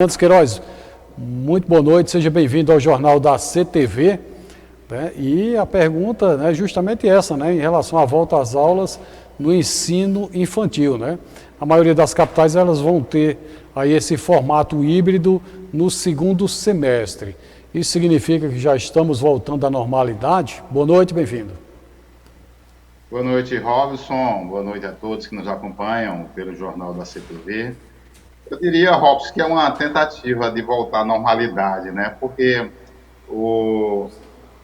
Santos Queiroz, muito boa noite, seja bem-vindo ao Jornal da CTV. Né? E a pergunta é justamente essa, né, em relação à volta às aulas no ensino infantil. Né? A maioria das capitais elas vão ter aí esse formato híbrido no segundo semestre. Isso significa que já estamos voltando à normalidade? Boa noite, bem-vindo. Boa noite, Robson. Boa noite a todos que nos acompanham pelo Jornal da CTV. Eu diria, Robson, que é uma tentativa de voltar à normalidade, né? Porque,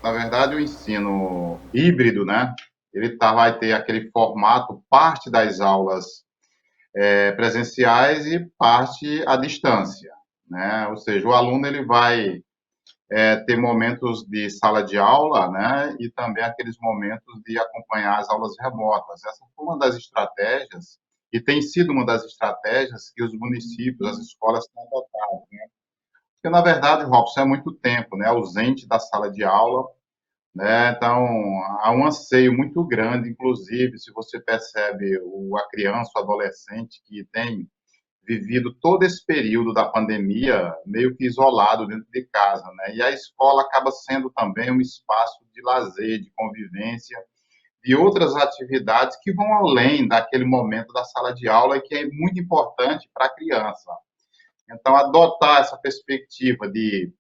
na verdade, o ensino híbrido, né? Vai ter aquele formato, parte das aulas presenciais e parte à distância, né? Ou seja, o aluno ele vai ter momentos de sala de aula, né? E também aqueles momentos de acompanhar as aulas remotas. Essa foi uma das estratégias e tem sido uma das estratégias que os municípios, as escolas têm adotado, né? Porque, na verdade, Robson, é muito tempo, né, ausente da sala de aula, né? Então, há um anseio muito grande, inclusive, se você percebe a criança, o adolescente que tem vivido todo esse período da pandemia meio que isolado dentro de casa, né? E a escola acaba sendo também um espaço de lazer, de convivência, de outras atividades que vão além daquele momento da sala de aula e que é muito importante para a criança. Então, adotar essa perspectiva de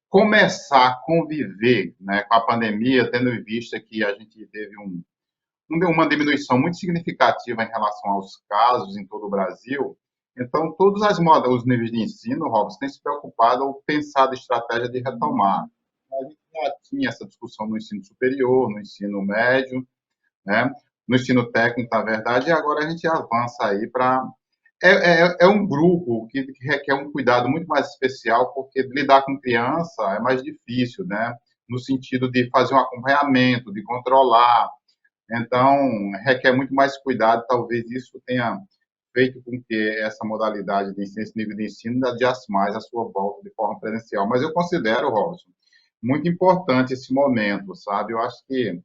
começar a conviver, né, com a pandemia, tendo em vista que a gente teve uma diminuição muito significativa em relação aos casos em todo o Brasil. Então, todos os níveis de ensino, Robson, têm se preocupado ou pensado em estratégia de retomar. A gente já tinha essa discussão no ensino superior, no ensino médio, né? No ensino técnico, na verdade, e agora a gente avança aí para um grupo que requer um cuidado muito mais especial, porque lidar com criança é mais difícil, né? No sentido de fazer um acompanhamento, de controlar. Então, requer muito mais cuidado. Talvez isso tenha feito com que essa modalidade de ensino, esse nível de ensino, adiasse mais a sua volta de forma presencial. Mas eu considero, Robson, muito importante esse momento, sabe? Eu acho que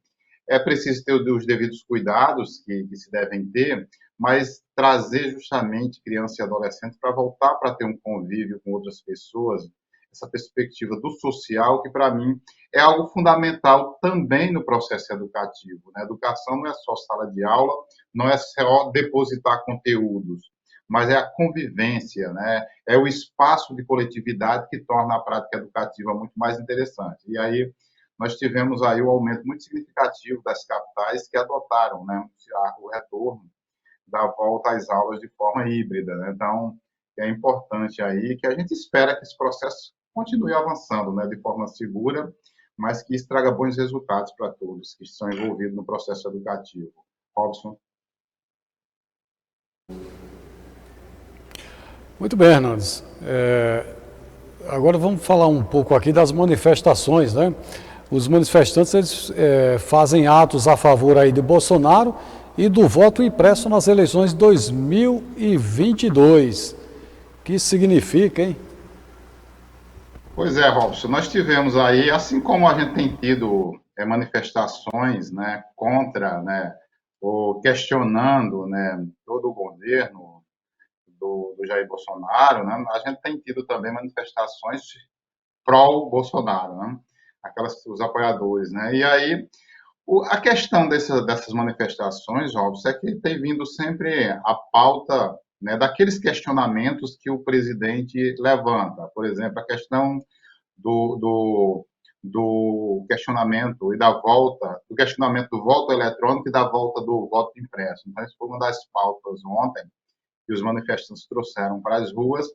é preciso ter os devidos cuidados que se devem ter, mas trazer justamente crianças e adolescentes para voltar para ter um convívio com outras pessoas, essa perspectiva do social, que para mim é algo fundamental também no processo educativo. Né? Educação não é só sala de aula, não é só depositar conteúdos, mas é a convivência, né? É o espaço de coletividade que torna a prática educativa muito mais interessante. E aí nós tivemos aí um aumento muito significativo das capitais que adotaram, né, o retorno da volta às aulas de forma híbrida, né? Então, é importante aí que a gente espera que esse processo continue avançando, né, de forma segura, mas que isso traga bons resultados para todos que estão envolvidos no processo educativo. Robson. Muito bem, Hernandes. Agora vamos falar um pouco aqui das manifestações, né? Os manifestantes eles, fazem atos a favor aí de Bolsonaro e do voto impresso nas eleições de 2022. O que isso significa, hein? Pois é, Robson, nós tivemos aí, assim como a gente tem tido manifestações, né, contra, né, ou questionando, né, todo o governo do Jair Bolsonaro, né, a gente tem tido também manifestações pró-Bolsonaro, né, os apoiadores, né, e aí a questão dessas manifestações, Robson, é que tem vindo sempre a pauta, né, daqueles questionamentos que o presidente levanta. Por exemplo, a questão do, do, do questionamento e da volta, do questionamento do voto eletrônico e da volta do voto impresso. Então, isso foi uma das pautas ontem que os manifestantes trouxeram para as ruas.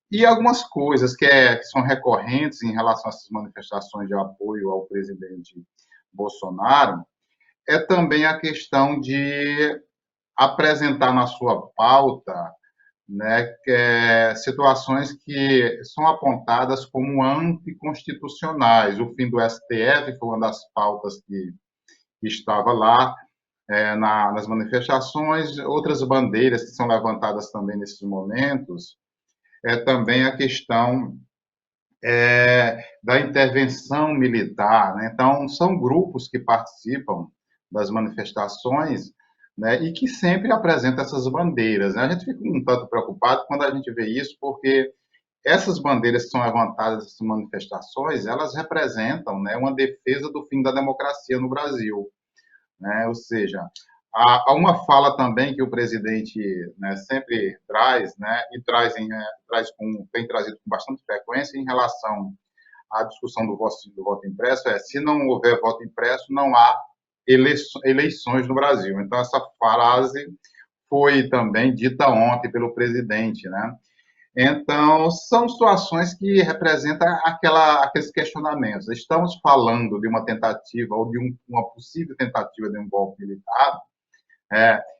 E algumas coisas que são recorrentes em relação a essas manifestações de apoio ao presidente Bolsonaro é também a questão de apresentar na sua pauta, né, situações que são apontadas como anticonstitucionais. O fim do STF foi uma das pautas que estava lá nas manifestações. Outras bandeiras que são levantadas também nesses momentos é também a questão da intervenção militar. Né? Então, são grupos que participam das manifestações, né, e que sempre apresentam essas bandeiras. Né? A gente fica um tanto preocupado quando a gente vê isso, porque essas bandeiras que são levantadas, essas manifestações, elas representam, né, uma defesa do fim da democracia no Brasil, né? Ou seja, há uma fala também que o presidente, né, sempre traz, né, e tem trazido com bastante frequência em relação à discussão do voto impresso, se não houver voto impresso, não há eleições no Brasil. Então, essa frase foi também dita ontem pelo presidente, né? Então, são situações que representam aqueles questionamentos. Estamos falando de uma tentativa ou de uma possível tentativa de um golpe militar?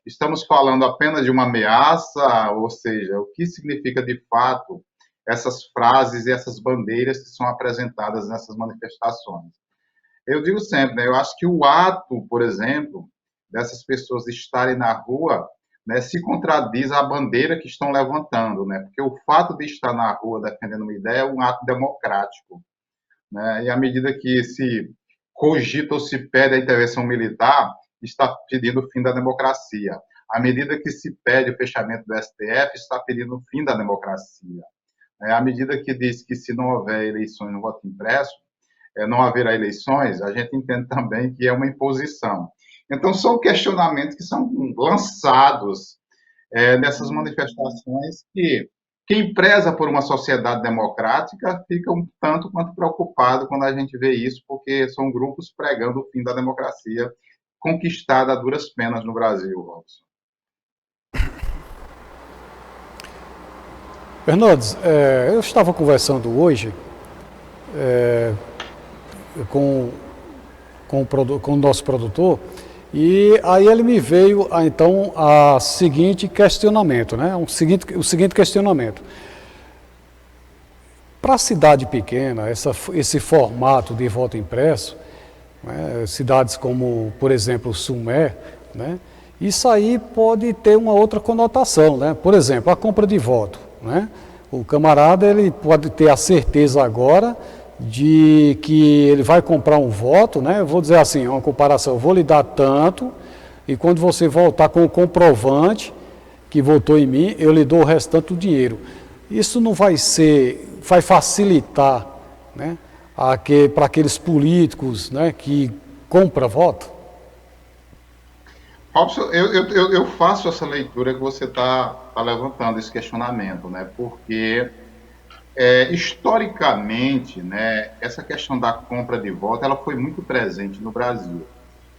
Estamos falando apenas de uma ameaça? Ou seja, o que significa de fato essas frases e essas bandeiras que são apresentadas nessas manifestações? Eu digo sempre, né, eu acho que o ato, por exemplo, dessas pessoas estarem na rua, né, se contradiz à bandeira que estão levantando, né? Porque o fato de estar na rua defendendo uma ideia é um ato democrático, né? E à medida que se cogita ou se pede a intervenção militar, está pedindo o fim da democracia. À medida que se pede o fechamento do STF, está pedindo o fim da democracia. À medida que diz que se não houver eleições no voto impresso, não haverá eleições, a gente entende também que é uma imposição. Então, são questionamentos que são lançados nessas manifestações que quem preza por uma sociedade democrática fica um tanto quanto preocupado quando a gente vê isso, porque são grupos pregando o fim da democracia conquistada a duras penas no Brasil, Robson. Bernardes, eu estava conversando hoje com, com o nosso produtor, e aí ele me veio então a seguinte questionamento, né? O seguinte questionamento. Para a cidade pequena, esse formato de voto impresso, né, cidades como, por exemplo, Sumé, né, isso aí pode ter uma outra conotação, né? Por exemplo, a compra de voto, né? O camarada ele pode ter a certeza agora de que ele vai comprar um voto, né? Eu vou dizer assim, uma comparação, eu vou lhe dar tanto, e quando você voltar com o comprovante que votou em mim, eu lhe dou o restante do dinheiro. Isso não vai facilitar, né, para aqueles políticos, né, que compram voto? Robson, eu faço essa leitura que você está levantando, esse questionamento, né? Porque historicamente, né, essa questão da compra de voto, ela foi muito presente no Brasil,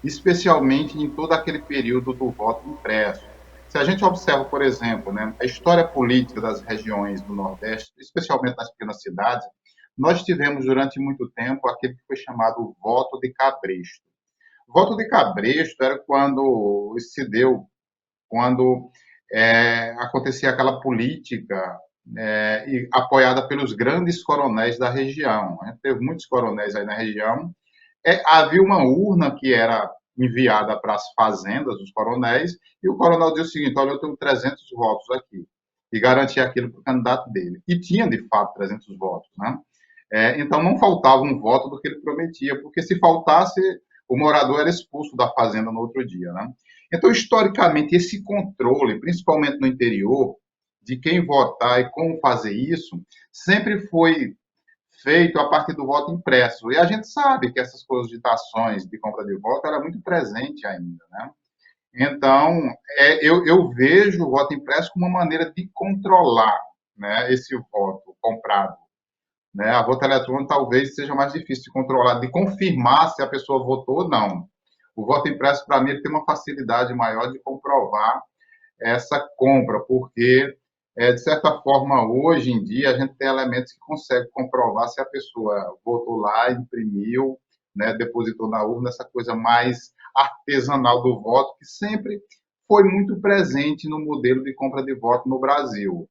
especialmente em todo aquele período do voto impresso. Se a gente observa, por exemplo, né, a história política das regiões do Nordeste, especialmente nas pequenas cidades, nós tivemos durante muito tempo aquele que foi chamado voto de cabresto. O voto de cabresto era quando acontecia aquela política apoiada pelos grandes coronéis da região. Né? Teve muitos coronéis aí na região. Havia uma urna que era enviada para as fazendas dos coronéis, e o coronel dizia o seguinte: olha, eu tenho 300 votos aqui, e garantia aquilo para o candidato dele. E tinha, de fato, 300 votos. Né? Então, não faltava um voto do que ele prometia, porque se faltasse, o morador era expulso da fazenda no outro dia. Né? Então, historicamente, esse controle, principalmente no interior, de quem votar e como fazer isso, sempre foi feito a partir do voto impresso. E a gente sabe que essas cogitações de compra de voto era muito presente ainda, né? Então, eu vejo o voto impresso como uma maneira de controlar, né, esse voto comprado. Né? A voto eletrônico talvez seja mais difícil de controlar, de confirmar se a pessoa votou ou não. O voto impresso, para mim, ele tem uma facilidade maior de comprovar essa compra, porque, de certa forma, hoje em dia, a gente tem elementos que conseguem comprovar se a pessoa votou lá, imprimiu, né, depositou na urna, essa coisa mais artesanal do voto, que sempre foi muito presente no modelo de compra de voto no Brasil.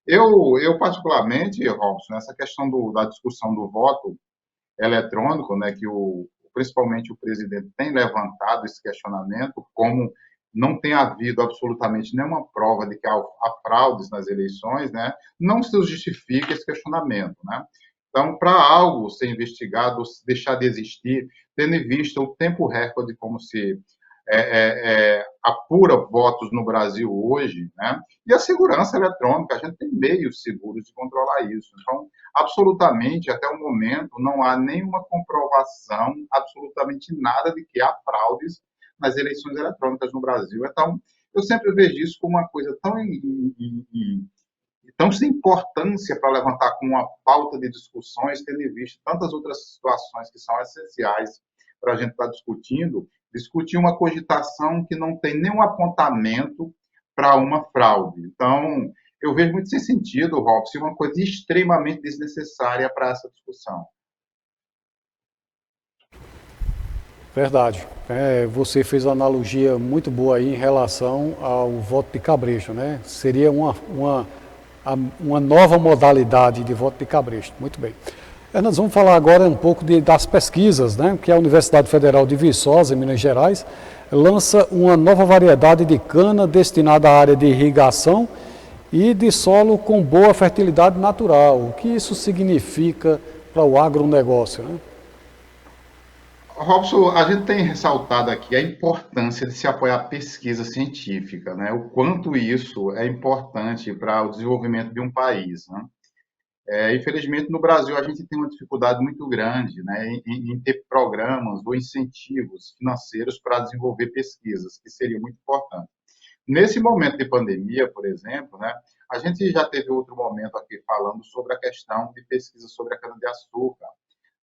Eu particularmente, Robson, essa questão da discussão do voto eletrônico, né, que principalmente o presidente tem levantado esse questionamento, como não tem havido absolutamente nenhuma prova de que há fraudes nas eleições, né, não se justifica esse questionamento. Né? Então, para algo ser investigado, deixar de existir, tendo em vista o tempo recorde como se apura votos no Brasil hoje, né? E a segurança eletrônica, a gente tem meios seguros de controlar isso. Então, absolutamente, até o momento, não há nenhuma comprovação, absolutamente nada de que há fraudes nas eleições eletrônicas no Brasil. Então, eu sempre vejo isso como uma coisa tão sem importância para levantar com uma pauta de discussões, tendo em vista tantas outras situações que são essenciais para a gente estar discutindo, discutir uma cogitação que não tem nenhum apontamento para uma fraude. Então, eu vejo muito sem sentido, Robson, uma coisa extremamente desnecessária para essa discussão. Verdade. Você fez uma analogia muito boa aí em relação ao voto de cabresto, né? Seria uma nova modalidade de voto de cabresto. Muito bem. Nós vamos falar agora um pouco das pesquisas, né? Que a Universidade Federal de Viçosa, em Minas Gerais, lança uma nova variedade de cana destinada à área de irrigação e de solo com boa fertilidade natural. O que isso significa para o agronegócio, né? Robson, a gente tem ressaltado aqui a importância de se apoiar a pesquisa científica, né? O quanto isso é importante para o desenvolvimento de um país, né? Infelizmente, no Brasil, a gente tem uma dificuldade muito grande, né, em ter programas ou incentivos financeiros para desenvolver pesquisas, que seria muito importante. Nesse momento de pandemia, por exemplo, né, a gente já teve outro momento aqui falando sobre a questão de pesquisa sobre a cana-de-açúcar,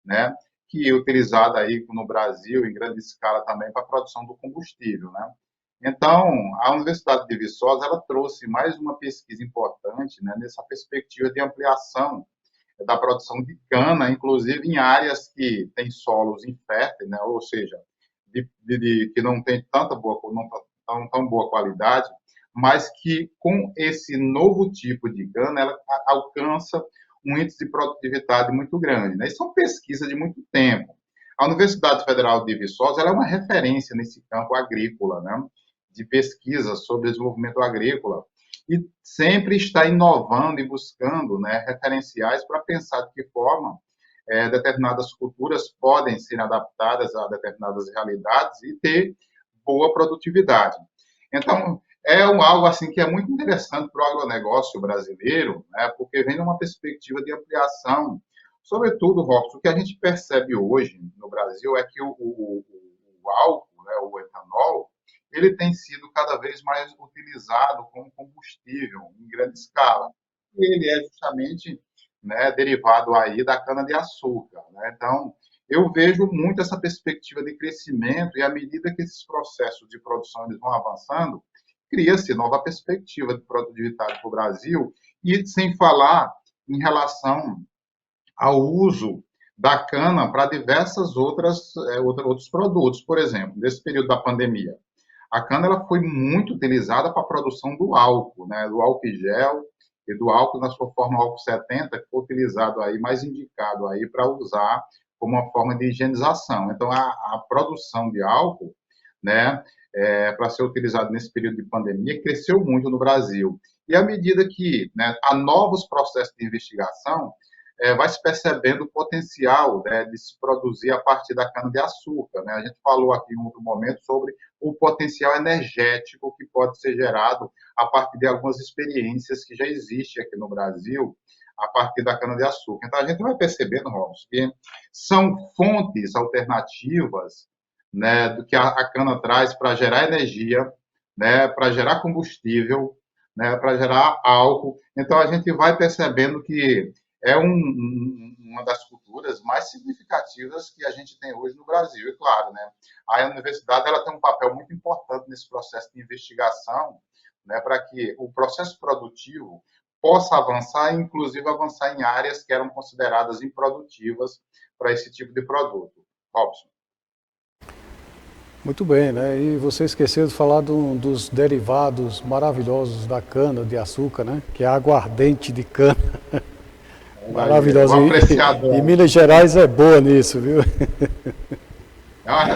né, que é utilizada aí no Brasil em grande escala também para a produção do combustível, né. Então, a Universidade de Viçosa ela trouxe mais uma pesquisa importante, né, nessa perspectiva de ampliação da produção de cana, inclusive em áreas que têm solos inférteis, né, ou seja, que não tem tão boa qualidade, mas que com esse novo tipo de cana ela alcança um índice de produtividade muito grande, né? Isso são pesquisas de muito tempo. A Universidade Federal de Viçosa ela é uma referência nesse campo agrícola, né? De pesquisa sobre desenvolvimento agrícola e sempre está inovando e buscando, né, referenciais para pensar de que forma determinadas culturas podem ser adaptadas a determinadas realidades e ter boa produtividade. Então, algo assim que é muito interessante para o agronegócio brasileiro, né, porque vem numa perspectiva de ampliação. Sobretudo, Robson, o que a gente percebe hoje no Brasil é que o álcool, né, o etanol, ele tem sido cada vez mais utilizado como combustível em grande escala. E ele é justamente, né, derivado aí da cana-de-açúcar, né? Então, eu vejo muito essa perspectiva de crescimento e à medida que esses processos de produção eles vão avançando, cria-se nova perspectiva de produtividade para o Brasil e sem falar em relação ao uso da cana para diversas outros produtos. Por exemplo, nesse período da pandemia, a cana ela foi muito utilizada para a produção do álcool, né? Do álcool em gel e do álcool na sua forma álcool 70, que foi utilizado aí, mais indicado aí para usar como uma forma de higienização. Então, a produção de álcool, né, para ser utilizado nesse período de pandemia, cresceu muito no Brasil. E à medida que, né, há novos processos de investigação, vai se percebendo o potencial, né, de se produzir a partir da cana-de-açúcar, né? A gente falou aqui em outro momento sobre o potencial energético que pode ser gerado a partir de algumas experiências que já existem aqui no Brasil a partir da cana-de-açúcar. Então, a gente vai percebendo, Robson, que são fontes alternativas, né, do que a cana traz para gerar energia, né, para gerar combustível, né, para gerar álcool. Então, a gente vai percebendo que é uma das culturas mais significativas que a gente tem hoje no Brasil. E, claro, né, a universidade ela tem um papel muito importante nesse processo de investigação, né, para que o processo produtivo possa avançar, inclusive avançar em áreas que eram consideradas improdutivas para esse tipo de produto. Robson. Muito bem, né? E você esqueceu de falar dos derivados maravilhosos da cana de açúcar, né? Que é a aguardente de cana. Maravilhosa. E Minas Gerais é boa nisso, viu?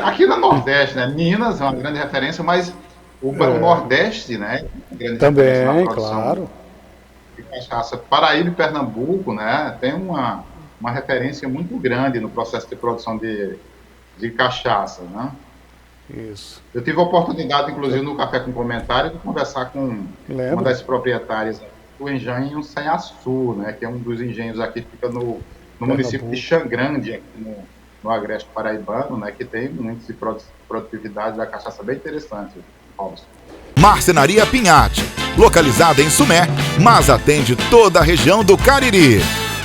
Aqui no Nordeste, né? Minas é uma grande referência, mas o Nordeste, né? Também, claro. De cachaça. Paraíba e Pernambuco, né? Tem uma referência muito grande no processo de produção de cachaça, né? Isso. Eu tive a oportunidade, inclusive, no Café com Comentário, de conversar com uma das proprietárias do engenho Sanhaçu, né, que é um dos engenhos aqui que fica no município de Xangrande, aqui no Agreste Paraibano, né, que tem um índice de produtividade da cachaça bem interessante, Robson. Marcenaria Pinhatti, localizada em Sumé, mas atende toda a região do Cariri.